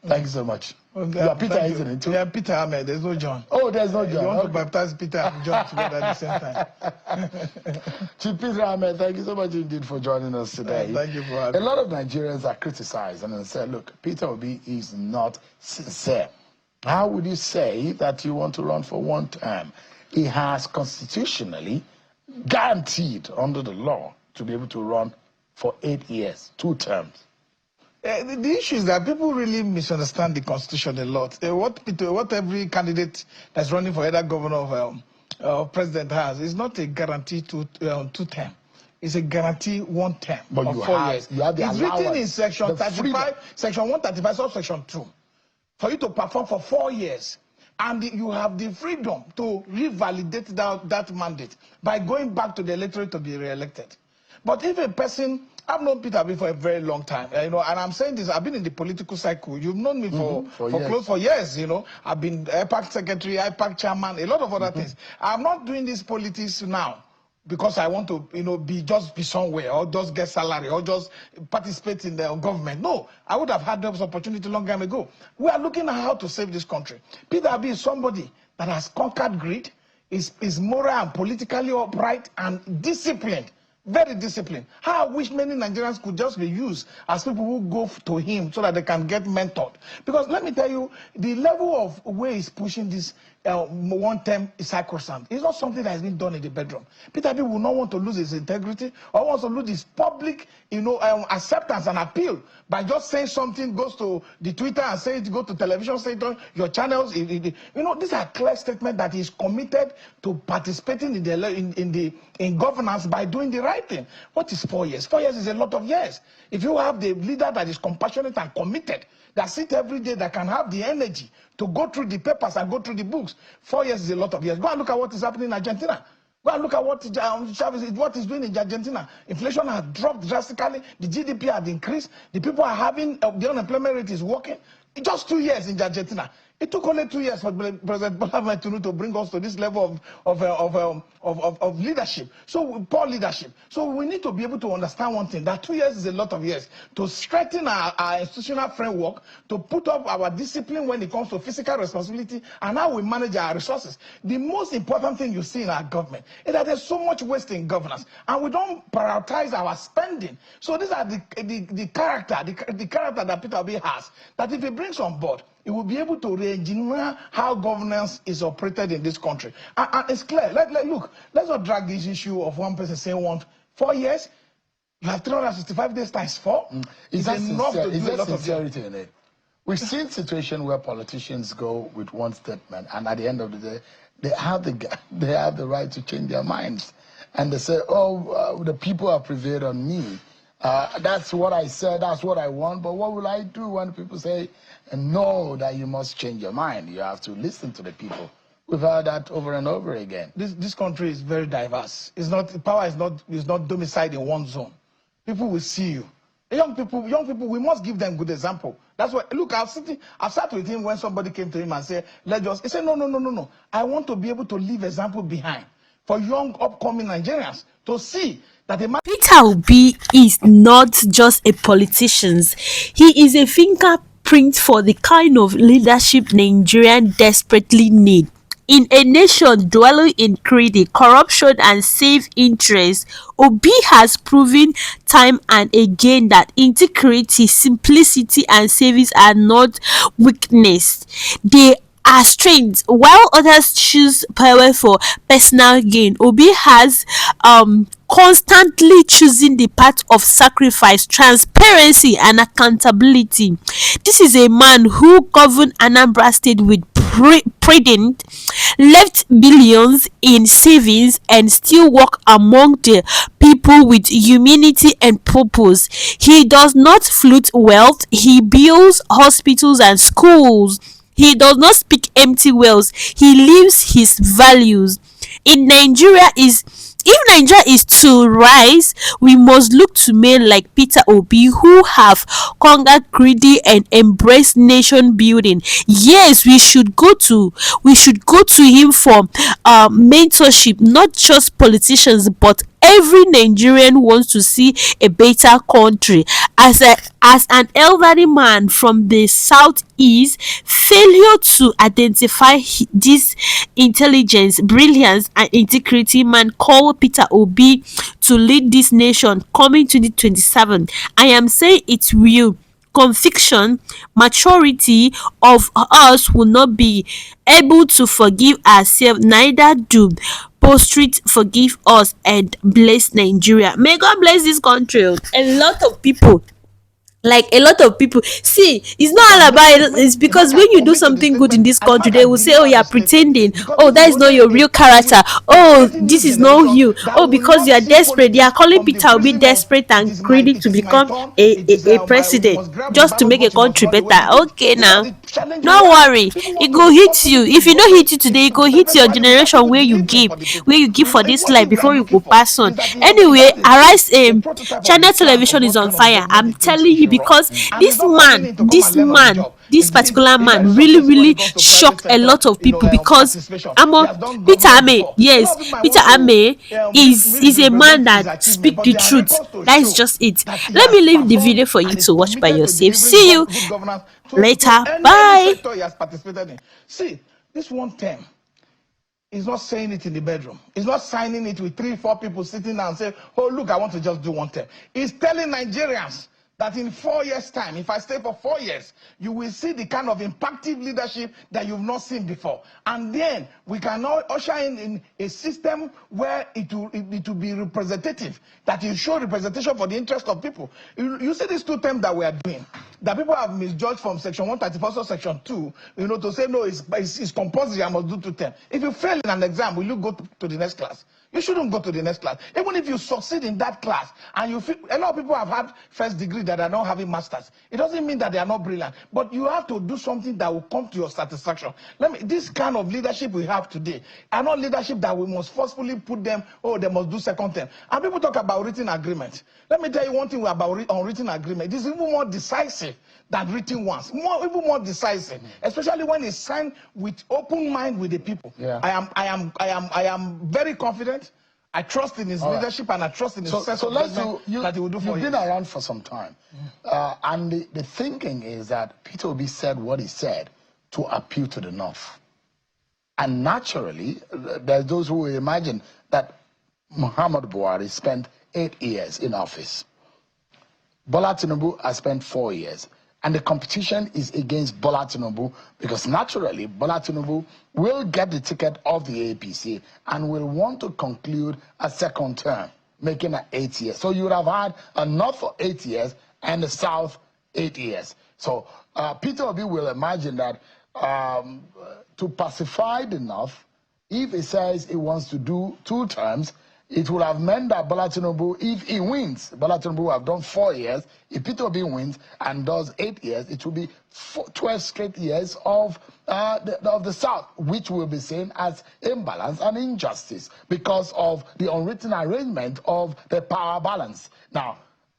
Thank you so much. Well, You are Peter, isn't it? Yeah, Peter Ameh. There's no John. Oh, there's no John. You want to baptize Peter and John together at the same time. Chief Peter Ameh, thank you so much indeed for joining us today. Thank you for having me. A lot of Nigerians are criticized and they say, look, Peter Obi is not sincere. How would you say that you want to run for one term? He has constitutionally guaranteed under the law to be able to run for 8 years, 2 terms. The issue is that people really misunderstand the Constitution a lot. What every candidate that's running for either governor or president has is not a guarantee to 2 term. It's a guarantee 1 term But of you 4 have, years. You have the it's allowance, written in section 35, freedom. section 135, subsection 2, for you to perform for 4 years. And you have the freedom to revalidate that mandate by going back to the electorate to be re-elected. But if a person, I've known Peter Obi for a very long time, and I'm saying this, I've been in the political cycle. You've known me for close for years, I've been IPAC secretary, IPAC chairman, a lot of other things. I'm not doing this politics now because I want to, be somewhere or just get salary or just participate in the government. No, I would have had those opportunity long time ago. We are looking at how to save this country. Peter Obi is somebody that has conquered greed, is moral and politically upright and disciplined. Very disciplined. How I wish many Nigerians could just be used as people who go to him so that they can get mentored. Because let me tell you, the level of way he's pushing this 1 term is sacrosanct. It's not something that has been done in the bedroom. Peter Obi will not want to lose his integrity or wants to lose his public, acceptance and appeal by just saying something, goes to the Twitter and say it, go to television, say it on your channels. These are clear statements that he's committed to participating in governance by doing the right thing. What is 4 years? 4 years is a lot of years. If you have the leader that is compassionate and committed, that sit every day, that can have the energy to go through the papers and go through the books, 4 years is a lot of years. Go and look at what is happening in Argentina. Go and look at what what is doing in Argentina. Inflation has dropped drastically. The GDP has increased. The people are having, the unemployment rate is working. In just 2 years in Argentina. It took only 2 years for President Bola Ahmed Tinubu to bring us to this level of leadership. So poor leadership. So we need to be able to understand one thing, that 2 years is a lot of years to strengthen our institutional framework, to put up our discipline when it comes to fiscal responsibility and how we manage our resources. The most important thing you see in our government is that there's so much waste in governance and we don't prioritize our spending. So these are the character that Peter Obi has, that if he brings on board, it will be able to re-engineer how governance is operated in this country. And it's clear. Look, let's not drag this issue of one person saying 4 years. You have 365 days times 4. Is that enough to do a lot of sincerity in it? We've seen situations where politicians go with one statement, and at the end of the day, they have the right to change their minds, and they say, the people have prevailed on me. That's what I said, that's what I want, but what will I do when people say, no, that you must change your mind? You have to listen to the people. We've heard that over and over again. This country is very diverse. Power is not domiciled in one zone. People will see you. Young people, we must give them good example. That's why, look, I've sat with him when somebody came to him and said, he said, no. I want to be able to leave example behind for young upcoming Nigerians to see that Peter Obi is not just a politician. He is a fingerprint for the kind of leadership Nigerian desperately need. In a nation dwelling in greed, corruption and self-interest, Obi has proven time and again that integrity, simplicity and service are not weakness. They are strengths. While others choose power for personal gain, Obi has constantly choosing the path of sacrifice, transparency and accountability. This is a man who governed Anambra State with prudence, left billions in savings and still work among the people with humanity and purpose. He does not float wealth, he builds hospitals and schools. He does not speak empty words, he lives his values. If Nigeria is to rise, we must look to men like Peter Obi who have conquered greedy and embraced nation building. Yes, we should go to him for mentorship, not just politicians but every Nigerian wants to see a better country. As an elderly man from the southeast, failure to identify this intelligence, brilliance, and integrity man called Peter Obi to lead this nation coming 2027. I am saying it will. Conviction, maturity of us will not be able to forgive ourselves, neither do post-street forgive us, and bless Nigeria. May God bless this country. A lot of people, like a lot of people, see, it's not all about it. It's The because fact when I you do commit to the something good in statement, this the country, fact they I will say, deliver oh, on you're the statement, pretending. because Oh, this is that is not only your real character. we are Oh, creating this this is not generation you. that Oh, will because not you are see desperate. They are politics calling from the Peter Obi prism of desperate and greedy it to is my become turn, a, it is a we president, must grab the just to ballot make a box, we must country run away. better. Okay These are now, the challenges we no have. worry, People it want to go be hit you. forcefully to If you vote no for hit you today, it to go hit your perpetually without generation even where you delivering give, for the where people. you give for this What life we are before you looking go for pass on. is that he has Anyway, devised a scheme, arise, a prototype of a channel plan of television is what on kind of fire. government I'm he thinks telling he you, should run. because And he's not coming in to come and learn on the job. this particular He's very man really successful when really it comes to private shocked a sector, lot of people, because participation. He Amo, has done Peter government Ameh, before. A lot yes, of people might Peter want to Ameh is a man misrepresent his that achievement, speak but the there are truth. records to That is show just it. that he Let has me leave the performed video for you and is to watch by committed to yourself. delivering See you good governance to later. any Bye. sector he has participated in. See, this one term, he's not saying it in the bedroom. He's not signing it with 3-4 people sitting down and saying, oh, look, I want to just do one term. He's telling Nigerians that in 4 years' time, if I stay for 4 years, you will see the kind of impactful leadership that you've not seen before. And then we can now usher in a system where it will be representative, that you show representation for the interest of people. You see these 2 terms that we are doing, that people have misjudged from section 134 to section 2, to say, no, it's compulsory, I must do 2 terms. If you fail in an exam, will you go to the next class? You shouldn't go to the next class. Even if you succeed in that class, and you feel, a lot of people have had first degree that are not having masters. It doesn't mean that they are not brilliant, but you have to do something that will come to your satisfaction. This kind of leadership we have today are not leadership that we must forcefully put them, oh, they must do second term. And people talk about written agreement. Let me tell you one thing about unwritten agreement. It is even more decisive than written ones, even more decisive, especially when it's signed with open mind with the people. Yeah. I am very confident. I trust in his leadership, and I trust in his sense of judgment that he will do for You've been around for some time, and the thinking is that Peter Obi said what he said to appeal to the North. And naturally, there's those who will imagine that Muhammad Buhari spent 8 years in office. Bola Tinubu has spent 4 years. And the competition is against Bola Tinubu, because naturally Bola Tinubu will get the ticket of the APC and will want to conclude a second term, making it 8 years. So you would have had a North for 8 years and the South 8 years. So Peter Obi will imagine that to pacify the North, if he says he wants to do 2 terms, it would have meant that Bola Tinubu, if he wins, Bola Tinubu will have done 4 years. If Peter Obi wins and does 8 years, it will be 12 straight years of the South, which will be seen as imbalance and injustice because of the unwritten arrangement of the power balance. Now,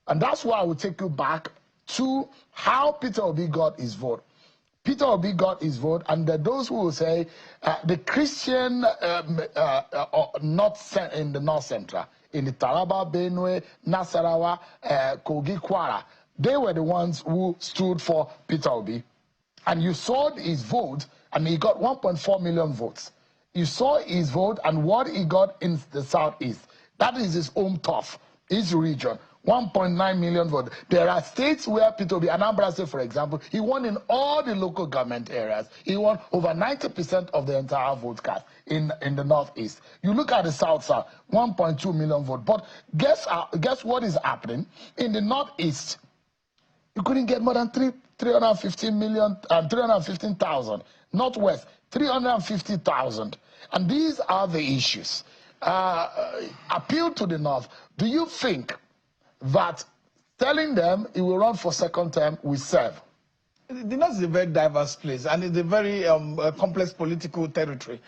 and that's why I will take you back to how Peter Obi got his vote. Peter Obi got his vote, and there are those who will say the Christian north in the North Central, in the Taraba, Benue, Nasarawa, Kogi, Kwara, they were the ones who stood for Peter Obi. And you saw his vote, and he got 1.4 million votes. You saw his vote and what he got in the Southeast. That is his home turf, his region. 1.9 million votes. There are states where Peter Obi, Anambra State, for example, he won in all the local government areas. He won over 90% of the entire vote cast in the Northeast. You look at the South, 1.2 million votes. But guess what is happening? In the Northeast, you couldn't get more than 315,000. Northwest, 350,000. And these are the issues. Appeal to the North. Do you think that telling them he will run for second term will serve? The North is a very diverse place, and it's a very complex political territory.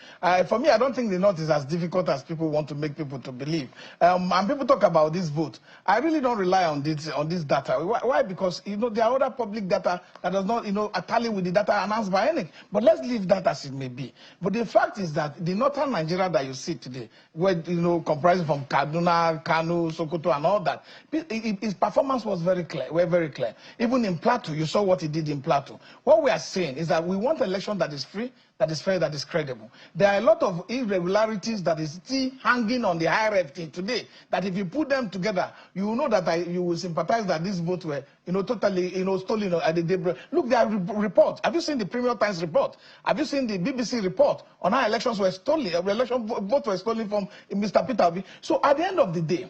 For me, I don't think the North is as difficult as people want to make people to believe. And people talk about this vote. I really don't rely on this data. Why? Because there are other public data that does not tally with the data announced by Inec. But let's leave that as it may be. But the fact is that the northern Nigeria that you see today, where comprising from Kaduna, Kano, Sokoto, and all that, his performance was very clear. Very clear. Even in Plateau, you saw what he did in Plateau. What we are saying is that we want an election that is free, that is fair, that is credible. There are a lot of irregularities that is still hanging on the IRFT today, that if you put them together, you will know that you will sympathize that these votes were totally stolen at the daybreak. Look, there are reports. Have you seen the Premium Times report? Have you seen the BBC report on how elections were stolen? Votes were stolen from Mr. Peter Obi. So at the end of the day,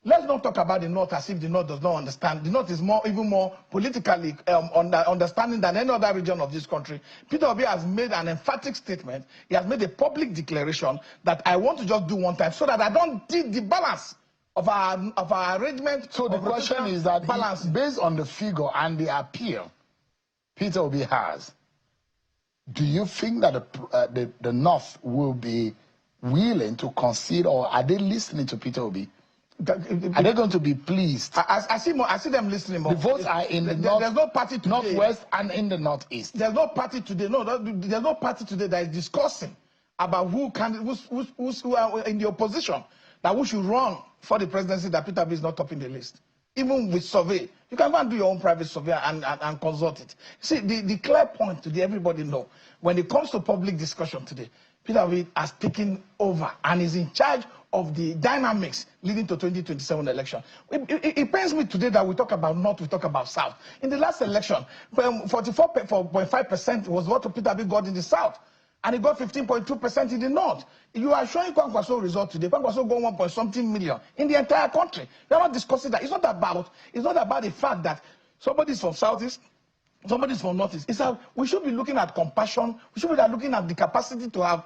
let's not talk about the North as if the North does not understand. The North is even more politically understanding than any other region of this country. Peter Obi has made an emphatic statement. He has made a public declaration that I want to just do one time so that I don't dig the balance of our arrangement. So the question is that based on the figure and the appeal Peter Obi has, do you think that the North will be willing to concede, or are they listening to Peter Obi? Are they going to be pleased? I see them listening more. The votes are in the north, there's no party today, northwest and in the northeast. There's no party today. No, there's no party today that is discussing about who are in the opposition, that who should run for the presidency, that Peter Obi is not topping the list. Even with survey, you can go and do your own private survey and consult it. See, the clear point today, everybody know, when it comes to public discussion today, Peter Obi has taken over and is in charge of the dynamics leading to 2027 election. It pains me today that we talk about North, we talk about South. In the last election, 44.5% was what Peter Obi got in the South, and he got 15.2% in the North. You are showing Kwankwaso result today. Kwankwaso got 1 point something million in the entire country. We are not discussing that. It's not about the fact that somebody is from Southeast, somebody's from Northeast. It's that we should be looking at compassion. We should be looking at the capacity to have,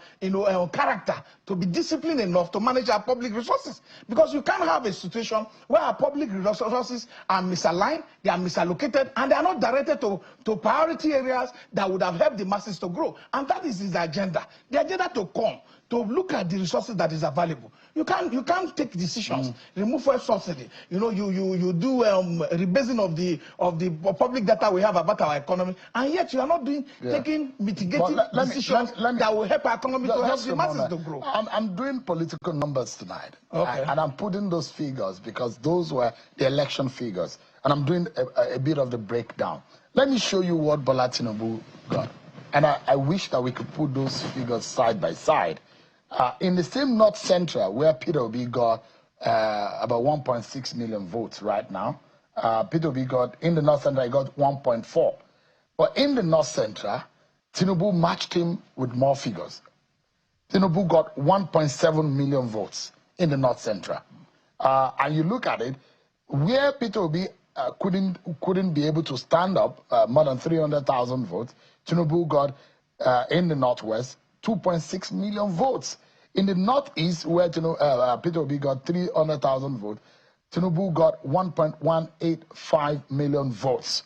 character, to be disciplined enough to manage our public resources. Because you can't have a situation where our public resources are misaligned, they are misallocated, and they are not directed to priority areas that would have helped the masses to grow. And that is his agenda. The agenda to come, to look at the resources that is available. You can't take decisions, remove fuel subsidy. You do rebasing of the public data we have about our economy, and yet you are not taking mitigating decisions that will help our economy to help the masses to grow. I'm doing political numbers tonight, okay, and I'm putting those figures because those were the election figures, and I'm doing a bit of the breakdown. Let me show you what Bola Tinubu got, and I wish that we could put those figures side by side. In the same North Central, where Peter Obi got about 1.6 million votes right now, Peter Obi got, in the North Central, he got 1.4. But in the North Central, Tinubu matched him with more figures. Tinubu got 1.7 million votes in the North Central. And you look at it, where Peter Obi couldn't be able to stand up more than 300,000 votes, Tinubu got, in the Northwest, 2.6 million votes. In the Northeast, where Peter Obi got 300,000 votes, Tinubu got 1.185 million votes.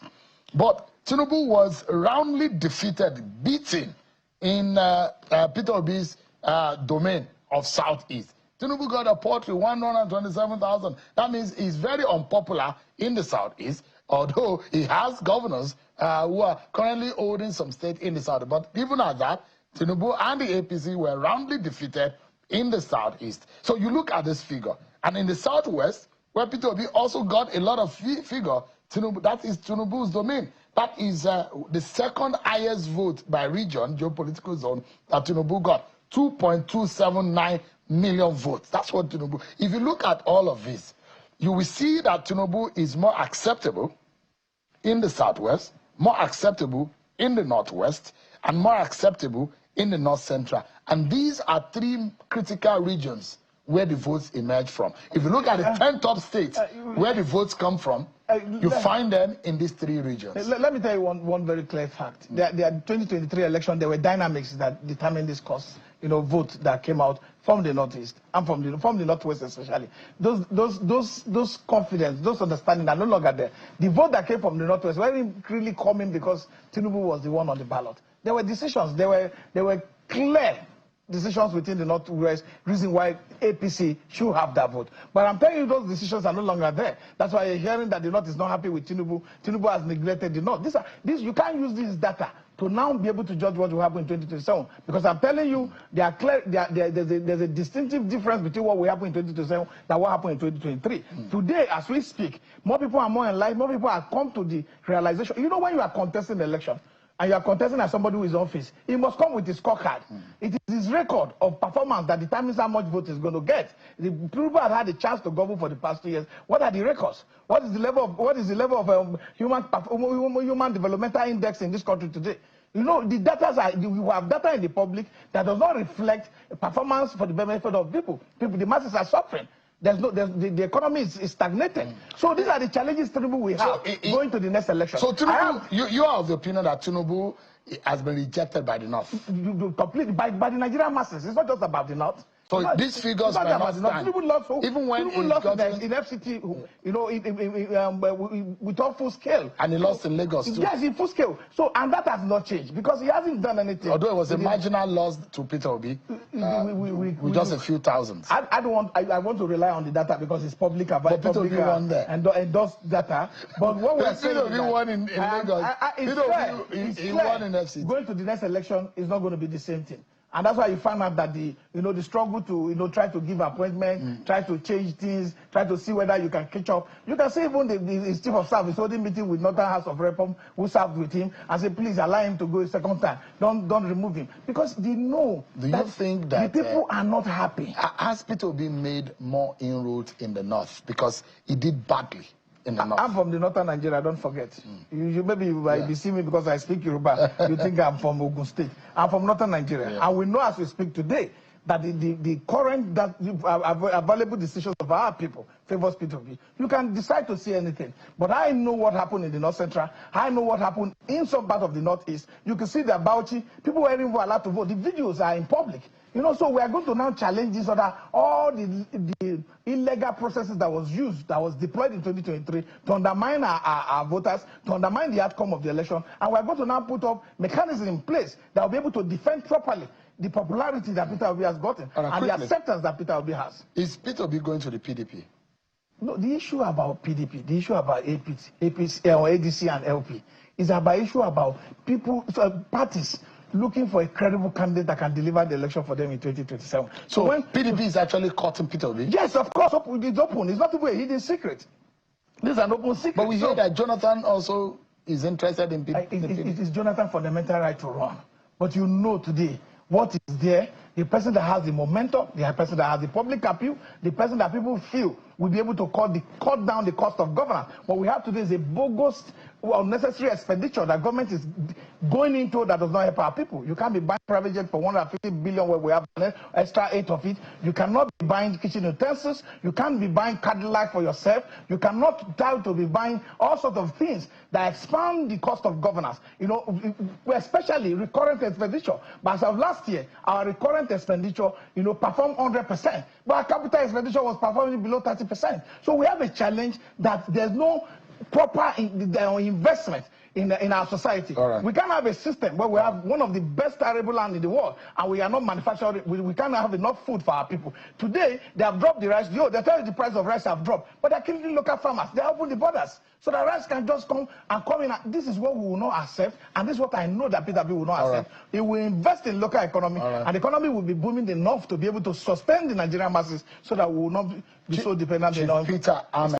But Tinubu was roundly defeated, beaten in Peter Obi's domain of Southeast. Tinubu got a paltry 127,000. That means he's very unpopular in the Southeast, although he has governors who are currently holding some state in the South. But even at that, Tinubu and the APC were roundly defeated in the Southeast. So you look at this figure. And in the Southwest, where Peter Obi also got a lot of figure, that is Tinubu's domain. That is the second highest vote by region, geopolitical zone, that Tinubu got. 2.279 million votes. That's what Tinubu. If you look at all of this, you will see that Tinubu is more acceptable in the Southwest, more acceptable in the Northwest, and more acceptable in the North Central. And these are three critical regions where the votes emerge from. If you look at the 10 top states where the votes come from, you find them in these three regions. Let me tell you one very clear fact. The 2023 election, there were dynamics that determined this course. vote that came out from the Northeast and from the Northwest especially. Those confidence, those understanding are no longer there. The vote that came from the Northwest wasn't really coming because Tinubu was the one on the ballot. There were decisions. There were clear decisions within the Northwest, reason why APC should have that vote. But I'm telling you, those decisions are no longer there. That's why you're hearing that the North is not happy with Tinubu. Tinubu has neglected the North. You can't use this data to now be able to judge what will happen in 2027. Because I'm telling you, there's a distinctive difference between what will happen in 2027 than what happened in 2023. Today, as we speak, more people are more enlightened, more people have come to the realization. You know, when you are contesting the election, and you are contesting as somebody who is on office, he must come with his scorecard. It is his record of performance that determines how much vote he's going to get. The people have had a chance to govern for the past 2 years. What are the records? What is the level of human developmental index in this country today? You know, we have data in the public that does not reflect performance for the benefit of people. The masses are suffering. The economy is stagnating. So these are the challenges Tinubu will have going to the next election. So Tinubu, you are of the opinion that Tinubu has been rejected by the North? Completely, by the Nigerian masses. It's not just about the North. So these figures are not stand. Even when he lost in FCT, with all full scale. And he lost in Lagos too. Yes, in full scale. So, and that has not changed because he hasn't done anything. Although it was a marginal loss to Peter Obi, with just a few thousands. I want to rely on the data because it's public available. Peter Obi won there. And those data. But what we're saying Peter Obi won in Lagos. Peter Obi won in FCT. Going to the next election is not going to be the same thing. And that's why you find out that the struggle to try to give appointment, try to change things, try to see whether you can catch up. You can see even the chief of staff is holding meeting with Northern House of Reform who served with him and say, please allow him to go a second time. Don't remove him because they know. Do you think that the people are not happy? Has Peter Obi made more inroads in the North because he did badly? I'm from the northern Nigeria, don't forget. Maybe you might be seeing me because I speak Yoruba. You think I'm from Ogun State. I'm from northern Nigeria. And we know as we speak today that the current available decisions of our people favors Peter Obi. You can decide to say anything. But I know what happened in the North Central. I know what happened in some part of the Northeast. You can see that Bauchi, people weren't even allowed to vote. The videos are in public. So we are going to now challenge this all the illegal processes that was deployed in 2023 to undermine our voters, to undermine the outcome of the election. And we are going to now put up mechanisms in place that will be able to defend properly the popularity that Peter Obi has gotten and the acceptance that Peter Obi has. Is Peter Obi going to the PDP? No, the issue about PDP, the issue about ADC and LP is about issue about parties looking for a credible candidate that can deliver the election for them in 2027. So when PDP is actually cutting Peter Obi? Yes, of course. It's open. It's not even a hidden secret. This is an open secret. But we hear that Jonathan also is interested in PDP. It is Jonathan's fundamental right to run. But you know today what is there, the person that has the momentum, the person that has the public appeal, the person that people feel will be able to cut down the cost of governance. What we have today is a bogus, unnecessary expenditure that government is going into that does not help our people. You can't be buying private jet for 150 billion where we have an extra 8 of it. You cannot be buying kitchen utensils. You can't be buying Cadillac for yourself. You cannot try to be buying all sorts of things that expand the cost of governance. Especially recurrent expenditure. But as of last year, our recurrent expenditure, performed 100%. But our capital expenditure was performing below 30%. So we have a challenge that there's no proper investment in our society. Right. We can't have a system where we have one of the best arable land in the world and we are not manufacturing. We can't have enough food for our people. Today, they have dropped the rice. They tell you the price of rice have dropped, but they're killing local farmers. They open the borders so that rice can just come in. This is what we will not accept, and this is what I know that Peter Obi will not accept. Right. He will invest in local economy, and the economy will be booming enough to be able to sustain the Nigerian masses so that we will not be so dependent on Peter Ameh.